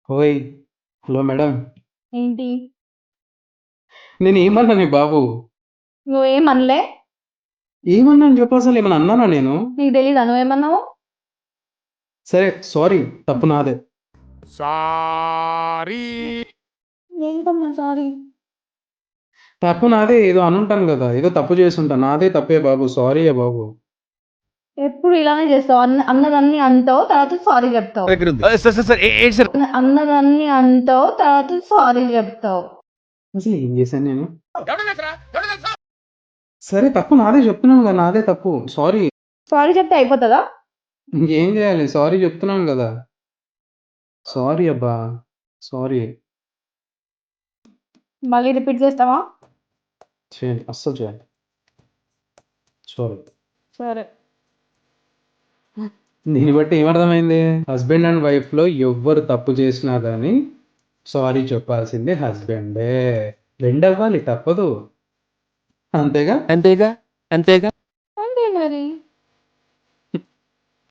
ఓయ్! Hello madam. ఏంటి? నేనేమన్నానే బాబు? నువ్వేమనలే? ఏమన్నాను చెప్పు అసలేమన్నా అన్నానా నేను? నీకు తెలీదా నువ్వేమన్నావో? సరే సారీ తప్పు నాదే. సారీ ఏంటమ్మా సారీ? తప్పు నాదే ఏదో అనుంటాను గదా! ఏదో తప్పు చేసుంటా. నాదే తప్పే బాబు. సారీయే బాబు. ఎప్పుడు ఇలానే చేస్తావు. అన్నదన్నీ అంటావు, తర్వాత సారీ చెప్తావు. దగ్గర ఉంది సార్ సార్ సార్ ఏంటి సార్ అన్నదన్నీ అంటావు, తర్వాత సారీ చెప్తావు. అసలు ఏం చేశాను నేను? సరే తప్పు నాదే చెప్తున్నాను గదా! నాదే తప్పు. సారీ. సారీ చెప్తే అయిపోతదా? ఇంకేం జేయాలి? సారీ చెప్తున్నాను గదా! సారీ అబ్బా! సారీ. మళ్ళీ రిపీట్ చేస్తావా? చేయను. అస్సలు చేయను. సారీ. సరే. దీన్ని బట్టి ఏమర్థమైంది? హస్బెండ్ అండ్ వైఫ్‌లో ఎవ్వరు తప్పు చేసినా గాని సారీ చెప్పాల్సింది హస్బెండే. బెండ్ అవ్వాలి తప్పదు. అంతేగా? అంతేగా అంతేగా అంతే మరి.